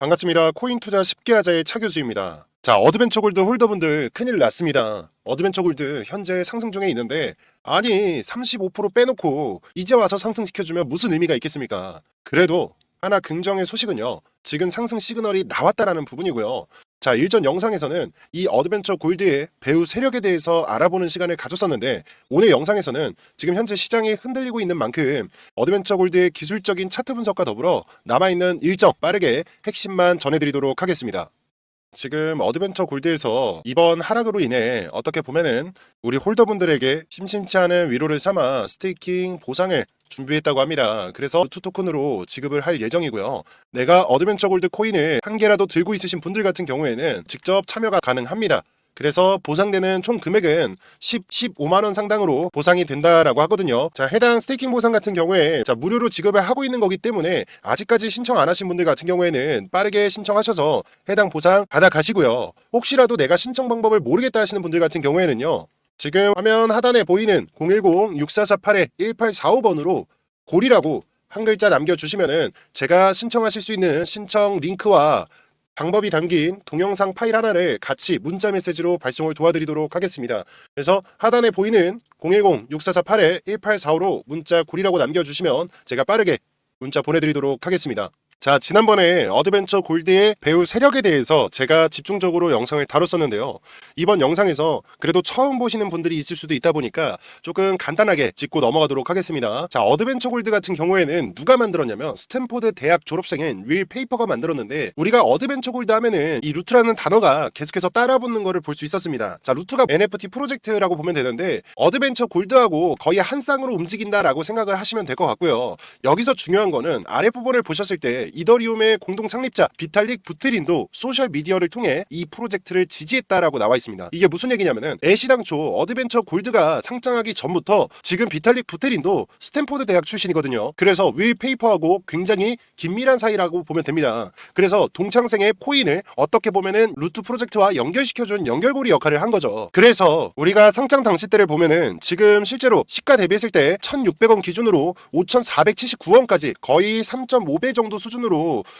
반갑습니다. 코인 투자 쉽게 하자의 차 교수입니다. 자, 어드벤처 골드 홀더분들 큰일 났습니다. 어드벤처 골드 현재 상승 중에 있는데, 아니 35% 빼놓고 이제 와서 상승시켜주면 무슨 의미가 있겠습니까? 그래도 하나 긍정의 소식은요, 지금 상승 시그널이 나왔다라는 부분이고요. 자, 일전 영상에서는 이 어드벤처 골드의 배후 세력에 대해서 알아보는 시간을 가졌었는데, 오늘 영상에서는 지금 현재 시장이 흔들리고 있는 만큼 어드벤처 골드의 기술적인 차트 분석과 더불어 남아있는 일정 빠르게 핵심만 전해드리도록 하겠습니다. 지금 어드벤처 골드에서 이번 하락으로 인해 어떻게 보면은 우리 홀더분들에게 심심치 않은 위로를 삼아 스테이킹 보상을 준비했다고 합니다. 그래서 루트 토큰으로 지급을 할 예정이고요. 내가 어드벤처 골드 코인을 한 개라도 들고 있으신 분들 같은 경우에는 직접 참여가 가능합니다. 그래서 보상되는 총 금액은 15만원 상당으로 보상이 된다라고 하거든요. 자, 해당 스테이킹 보상 같은 경우에 무료로 지급을 하고 있는 거기 때문에 아직까지 신청 안 하신 분들 같은 경우에는 빠르게 신청하셔서 해당 보상 받아 가시고요. 혹시라도 내가 신청 방법을 모르겠다 하시는 분들 같은 경우에는요, 지금 화면 하단에 보이는 010-6448-1845번으로 골이라고 한 글자 남겨주시면은 제가 신청하실 수 있는 신청 링크와 방법이 담긴 동영상 파일 하나를 같이 문자 메시지로 발송을 도와드리도록 하겠습니다. 그래서 하단에 보이는 010-6448-1845로 문자 골이라고 남겨주시면 제가 빠르게 문자 보내드리도록 하겠습니다. 자, 지난번에 어드벤처 골드의 배후 세력에 대해서 제가 집중적으로 영상을 다뤘었는데요. 이번 영상에서 그래도 처음 보시는 분들이 있을 수도 있다 보니까 조금 간단하게 짚고 넘어가도록 하겠습니다. 자, 어드벤처 골드 같은 경우에는 누가 만들었냐면 스탠포드 대학 졸업생인 윌 페이퍼가 만들었는데, 우리가 어드벤처 골드 하면은 이 루트라는 단어가 계속해서 따라붙는 거를 볼 수 있었습니다. 자, 루트가 NFT 프로젝트라고 보면 되는데 어드벤처 골드하고 거의 한 쌍으로 움직인다라고 생각을 하시면 될 것 같고요. 여기서 중요한 거는 아랫부분을 보셨을 때 이더리움의 공동 창립자 비탈릭 부테린도 소셜미디어를 통해 이 프로젝트를 지지했다라고 나와 있습니다. 이게 무슨 얘기냐면은 애시당초 어드벤처 골드가 상장하기 전부터 지금 비탈릭 부테린도 스탠포드 대학 출신이거든요. 그래서 윌 페이퍼하고 굉장히 긴밀한 사이라고 보면 됩니다. 그래서 동창생의 코인을 어떻게 보면은 루트 프로젝트와 연결시켜준 연결고리 역할을 한 거죠. 그래서 우리가 상장 당시 때를 보면은 지금 실제로 시가 대비했을 때 1,600원 기준으로 5,479원까지 거의 3.5배 정도 수준으로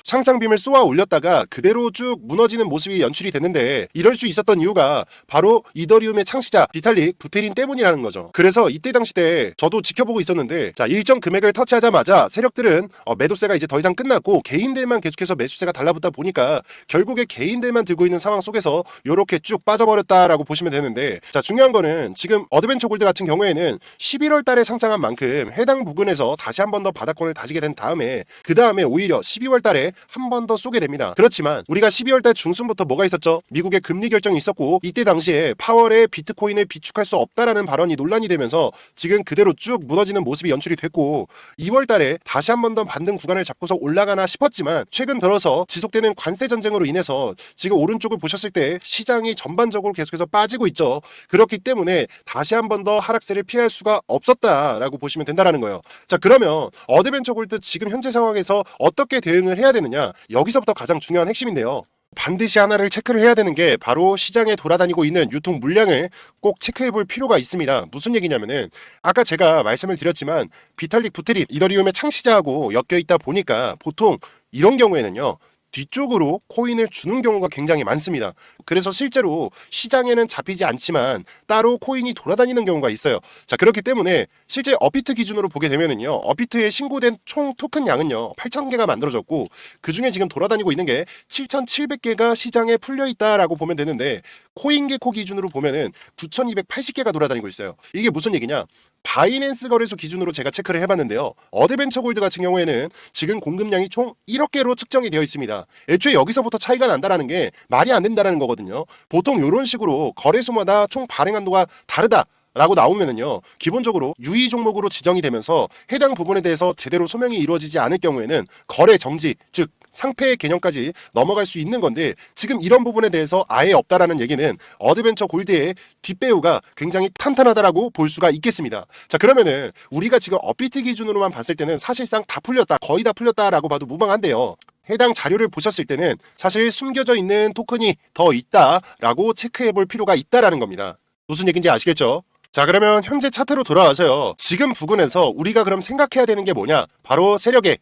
상장빔을 쏘아 올렸다가 그대로 쭉 무너지는 모습이 연출이 됐는데, 이럴 수 있었던 이유가 바로 이더리움의 창시자 비탈릭 부테린 때문이라는 거죠. 그래서 이때 당시 때 저도 지켜보고 있었는데, 자, 일정 금액을 터치하자마자 세력들은 매도세가 이제 더 이상 끝났고 개인들만 계속해서 매수세가 달라붙다 보니까 결국에 개인들만 들고 있는 상황 속에서 요렇게 쭉 빠져버렸다라고 보시면 되는데, 자, 중요한 거는 지금 어드벤처 골드 같은 경우에는 11월 달에 상장한 만큼 해당 부근에서 다시 한 번 더 바닥권을 다지게 된 다음에 그 다음에 오히려 12월 달에 한 번 더 쏘게 됩니다. 그렇지만 우리가 12월 달 중순부터 뭐가 있었죠? 미국의 금리 결정이 있었고, 이때 당시에 파월의 비트코인을 비축할 수 없다라는 발언이 논란이 되면서 지금 그대로 쭉 무너지는 모습이 연출이 됐고, 2월 달에 다시 한 번 더 반등 구간을 잡고서 올라가나 싶었지만 최근 들어서 지속되는 관세 전쟁으로 인해서 지금 오른쪽을 보셨을 때 시장이 전반적으로 계속해서 빠지고 있죠. 그렇기 때문에 다시 한 번 더 하락세를 피할 수가 없었다라고 보시면 된다라는 거예요. 자, 그러면 어드벤처 골드 지금 현재 상황에서 어떻게 대응을 해야 되느냐, 여기서부터 가장 중요한 핵심인데요. 반드시 하나를 체크를 해야 되는 게 바로 시장에 돌아다니고 있는 유통 물량을 꼭 체크해 볼 필요가 있습니다. 무슨 얘기냐면은 아까 제가 말씀을 드렸지만 비탈릭 부테린 이더리움의 창시자하고 엮여 있다 보니까 보통 이런 경우에는요, 뒤쪽으로 코인을 주는 경우가 굉장히 많습니다. 그래서 실제로 시장에는 잡히지 않지만 따로 코인이 돌아다니는 경우가 있어요. 자, 그렇기 때문에 실제 업비트 기준으로 보게 되면은요, 업비트에 신고된 총 토큰 양은요 8,000개가 만들어졌고, 그 중에 지금 돌아다니고 있는 게 7,700개가 시장에 풀려 있다라고 보면 되는데, 코인게코 기준으로 보면은 9,280개가 돌아다니고 있어요. 이게 무슨 얘기냐? 바이낸스 거래소 기준으로 제가 체크를 해봤는데요, 어드벤처 골드 같은 경우에는 지금 공급량이 총 1억 개로 측정이 되어 있습니다. 애초에 여기서부터 차이가 난다라는 게 말이 안 된다라는 거거든요. 보통 이런 식으로 거래소마다 총 발행 한도가 다르다 라고 나오면은요, 기본적으로 유의 종목으로 지정이 되면서 해당 부분에 대해서 제대로 소명이 이루어지지 않을 경우에는 거래 정지, 즉 상폐의 개념까지 넘어갈 수 있는 건데, 지금 이런 부분에 대해서 아예 없다라는 얘기는 어드벤처 골드의 뒷배우가 굉장히 탄탄하다라고 볼 수가 있겠습니다. 자, 그러면은 우리가 지금 업비트 기준으로만 봤을 때는 사실상 다 풀렸다, 거의 다 풀렸다라고 봐도 무방한데요, 해당 자료를 보셨을 때는 사실 숨겨져 있는 토큰이 더 있다라고 체크해 볼 필요가 있다라는 겁니다. 무슨 얘기인지 아시겠죠? 자, 그러면 현재 차트로 돌아와서요, 지금 부근에서 우리가 그럼 생각해야 되는 게 뭐냐, 바로 세력의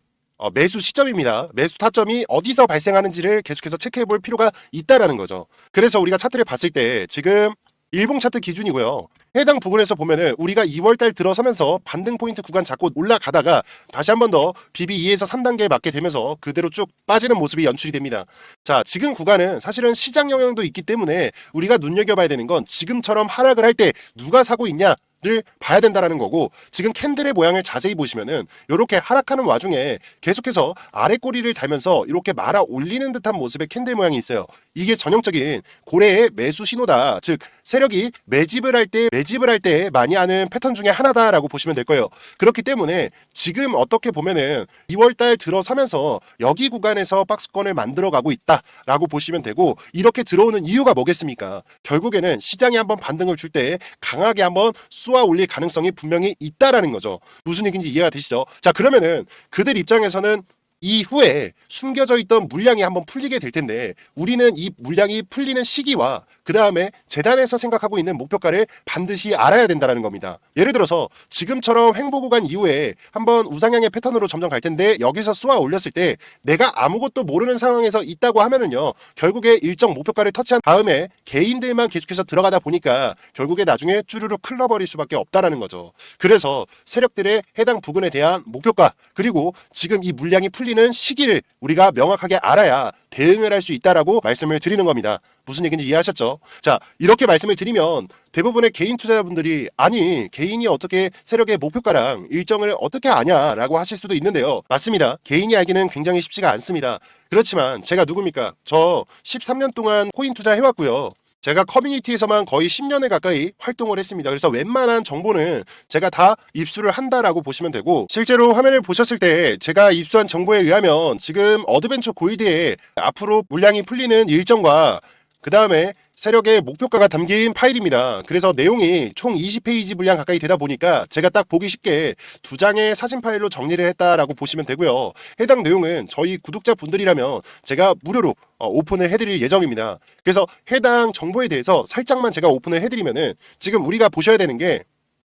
매수 시점입니다. 매수 타점이 어디서 발생하는지를 계속해서 체크해 볼 필요가 있다라는 거죠. 그래서 우리가 차트를 봤을 때 지금 일봉 차트 기준이고요. 해당 부분에서 보면은 우리가 2월달 들어서면서 반등 포인트 구간 잡고 올라가다가 다시 한 번 더 BB 2에서 3단계에 맞게 되면서 그대로 쭉 빠지는 모습이 연출이 됩니다. 자, 지금 구간은 사실은 시장 영향도 있기 때문에 우리가 눈여겨봐야 되는 건 지금처럼 하락을 할 때 누가 사고 있냐 를 봐야 된다라는 거고, 지금 캔들의 모양을 자세히 보시면은 이렇게 하락하는 와중에 계속해서 아래 꼬리를 달면서 이렇게 말아 올리는 듯한 모습의 캔들 모양이 있어요. 이게 전형적인 고래의 매수 신호다. 즉 세력이 매집을 할 때 많이 하는 패턴 중에 하나다라고 보시면 될 거예요. 그렇기 때문에 지금 어떻게 보면은 2월달 들어서면서 여기 구간에서 박스권을 만들어가고 있다라고 보시면 되고, 이렇게 들어오는 이유가 뭐겠습니까? 결국에는 시장이 한번 반등을 줄 때 강하게 한번 쏘아 올릴 가능성이 분명히 있다라는 거죠. 무슨 얘기인지 이해가 되시죠? 자, 그러면은 그들 입장에서는 이후에 숨겨져 있던 물량이 한번 풀리게 될 텐데, 우리는 이 물량이 풀리는 시기와 그 다음에 재단에서 생각하고 있는 목표가를 반드시 알아야 된다는 겁니다. 예를 들어서 지금처럼 횡보 구간 이후에 한번 우상향의 패턴으로 점점 갈 텐데, 여기서 쏘아 올렸을 때 내가 아무것도 모르는 상황에서 있다고 하면은요, 결국에 일정 목표가를 터치한 다음에 개인들만 계속해서 들어가다 보니까 결국에 나중에 쭈루룩 흘러버릴 수밖에 없다라는 거죠. 그래서 세력들의 해당 부근에 대한 목표가, 그리고 지금 이 물량이 풀리는 시기를 우리가 명확하게 알아야 대응을 할 수 있다라고 말씀을 드리는 겁니다. 무슨 얘기인지 이해하셨죠? 자, 이렇게 말씀을 드리면 대부분의 개인 투자자분들이 아니 개인이 어떻게 세력의 목표가랑 일정을 어떻게 아냐라고 하실 수도 있는데요. 맞습니다. 개인이 알기는 굉장히 쉽지가 않습니다. 그렇지만 제가 누굽니까? 저 13년 동안 코인 투자해왔고요. 제가 커뮤니티에서만 거의 10년에 가까이 활동을 했습니다. 그래서 웬만한 정보는 제가 다 입수를 한다라고 보시면 되고, 실제로 화면을 보셨을 때 제가 입수한 정보에 의하면 지금 어드벤처 골드에 앞으로 물량이 풀리는 일정과 그 다음에 세력의 목표가가 담긴 파일입니다. 그래서 내용이 총 20페이지 분량 가까이 되다 보니까 제가 딱 보기 쉽게 두 장의 사진 파일로 정리를 했다라고 보시면 되고요. 해당 내용은 저희 구독자분들이라면 제가 무료로 오픈을 해드릴 예정입니다. 그래서 해당 정보에 대해서 살짝만 제가 오픈을 해드리면은, 지금 우리가 보셔야 되는 게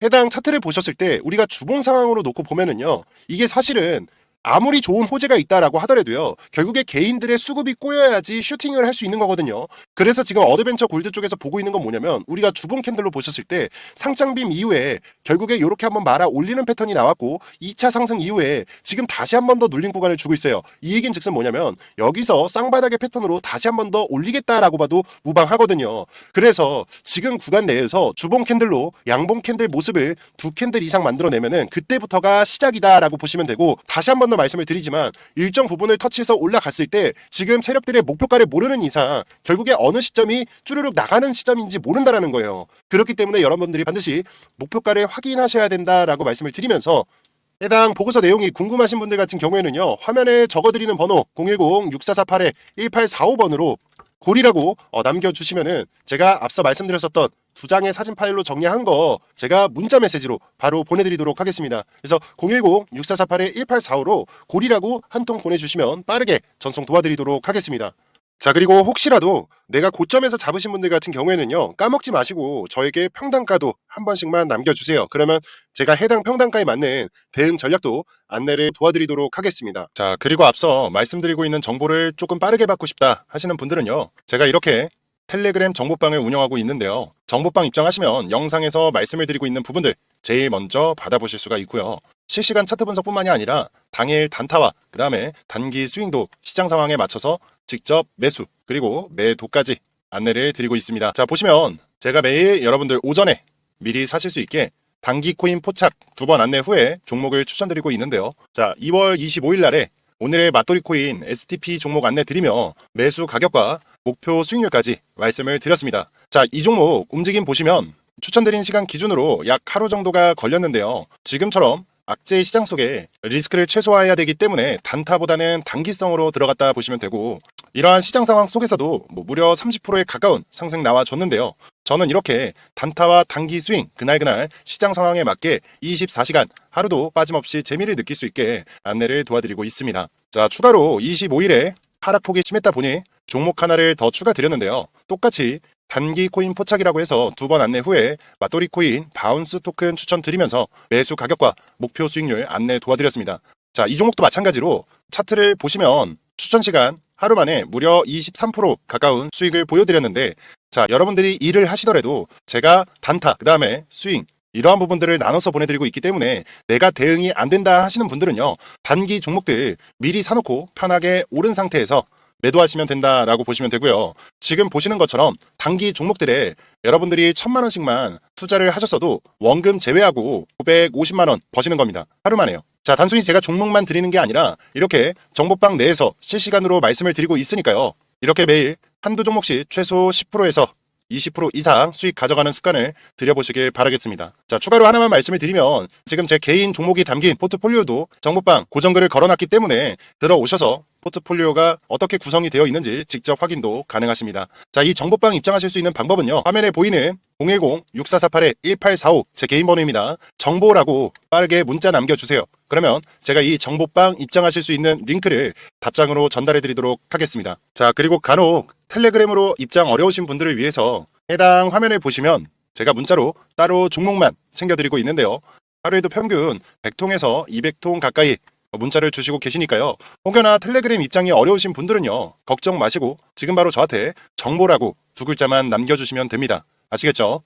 해당 차트를 보셨을 때 우리가 주봉 상황으로 놓고 보면은요, 이게 사실은 아무리 좋은 호재가 있다라고 하더라도요, 결국에 개인들의 수급이 꼬여야지 슈팅을 할 수 있는 거거든요. 그래서 지금 어드벤처 골드 쪽에서 보고 있는 건 뭐냐면, 우리가 주봉 캔들로 보셨을 때 상장빔 이후에 결국에 이렇게 한번 말아 올리는 패턴이 나왔고, 2차 상승 이후에 지금 다시 한 번 더 눌린 구간을 주고 있어요. 이 얘기는 즉슨 뭐냐면, 여기서 쌍바닥의 패턴으로 다시 한 번 더 올리겠다라고 봐도 무방하거든요. 그래서 지금 구간 내에서 주봉 캔들로 양봉 캔들 모습을 두 캔들 이상 만들어내면은 그때부터가 시작이다라고 보시면 되고, 다시 한 번 더 말씀을 드리지만 일정 부분을 터치해서 올라갔을 때 지금 세력들의 목표가를 모르는 이상 결국에 어느 시점이 쭈르륵 나가는 시점인지 모른다라는 거예요. 그렇기 때문에 여러분들이 반드시 목표가를 확인하셔야 된다라고 말씀을 드리면서, 해당 보고서 내용이 궁금하신 분들 같은 경우에는요, 화면에 적어드리는 번호 010-6448-1845번으로 골이라고 남겨주시면은 제가 앞서 말씀드렸었던 두 장의 사진 파일로 정리한 거 제가 문자 메시지로 바로 보내드리도록 하겠습니다. 그래서 010-6448-1845로 골이라고 한 통 보내주시면 빠르게 전송 도와드리도록 하겠습니다. 자, 그리고 혹시라도 내가 고점에서 잡으신 분들 같은 경우에는요, 까먹지 마시고 저에게 평단가도 한 번씩만 남겨주세요. 그러면 제가 해당 평단가에 맞는 대응 전략도 안내를 도와드리도록 하겠습니다. 자, 그리고 앞서 말씀드리고 있는 정보를 조금 빠르게 받고 싶다 하시는 분들은요, 제가 이렇게 텔레그램 정보방을 운영하고 있는데요, 정보방 입장하시면 영상에서 말씀을 드리고 있는 부분들 제일 먼저 받아보실 수가 있고요. 실시간 차트 분석뿐만이 아니라 당일 단타와 그 다음에 단기 스윙도 시장 상황에 맞춰서 직접 매수 그리고 매도까지 안내를 드리고 있습니다. 자, 보시면 제가 매일 여러분들 오전에 미리 사실 수 있게 단기 코인 포착 2번 안내 후에 종목을 추천드리고 있는데요. 자, 2월 25일 날에 오늘의 맞돌이 코인 STP 종목 안내 드리며 매수 가격과 목표 수익률까지 말씀을 드렸습니다. 자, 이 종목 움직임 보시면 추천드린 시간 기준으로 약 하루 정도가 걸렸는데요. 지금처럼 악재 시장 속에 리스크를 최소화해야 되기 때문에 단타보다는 단기성으로 들어갔다 보시면 되고, 이러한 시장 상황 속에서도 무려 30%에 가까운 상승 나와줬는데요. 저는 이렇게 단타와 단기 스윙 그날그날 시장 상황에 맞게 24시간 하루도 빠짐없이 재미를 느낄 수 있게 안내를 도와드리고 있습니다. 자, 추가로 25일에 하락폭이 심했다 보니 종목 하나를 더 추가드렸는데요. 똑같이 단기 코인 포착이라고 해서 2번 안내 후에 맞돌이 코인 바운스 토큰 추천드리면서 매수 가격과 목표 수익률 안내 도와드렸습니다. 자, 이 종목도 마찬가지로 차트를 보시면 추천 시간 하루 만에 무려 23% 가까운 수익을 보여드렸는데, 자, 여러분들이 일을 하시더라도 제가 단타, 그 다음에 스윙, 이러한 부분들을 나눠서 보내드리고 있기 때문에 내가 대응이 안 된다 하시는 분들은요, 단기 종목들 미리 사놓고 편하게 오른 상태에서 매도하시면 된다라고 보시면 되고요. 지금 보시는 것처럼 단기 종목들에 여러분들이 1,000만 원씩만 투자를 하셨어도 원금 제외하고 950만 원 버시는 겁니다. 하루 만에요. 자, 단순히 제가 종목만 드리는 게 아니라 이렇게 정보방 내에서 실시간으로 말씀을 드리고 있으니까요. 이렇게 매일 한두 종목씩 최소 10%에서 20% 이상 수익 가져가는 습관을 들여보시길 바라겠습니다. 자, 추가로 하나만 말씀을 드리면 지금 제 개인 종목이 담긴 포트폴리오도 정보방 고정글을 걸어놨기 때문에 들어오셔서 포트폴리오가 어떻게 구성이 되어 있는지 직접 확인도 가능하십니다. 자, 이 정보방 입장하실 수 있는 방법은요. 화면에 보이는 010-6448-1845 제 개인 번호입니다. 정보라고 빠르게 문자 남겨주세요. 그러면 제가 이 정보방 입장하실 수 있는 링크를 답장으로 전달해 드리도록 하겠습니다. 자, 그리고 간혹 텔레그램으로 입장 어려우신 분들을 위해서 해당 화면을 보시면 제가 문자로 따로 종목만 챙겨드리고 있는데요. 하루에도 평균 100통에서 200통 가까이 문자를 주시고 계시니까요. 혹여나 텔레그램 입장이 어려우신 분들은요. 걱정 마시고 지금 바로 저한테 정보라고 두 글자만 남겨주시면 됩니다. 아시겠죠?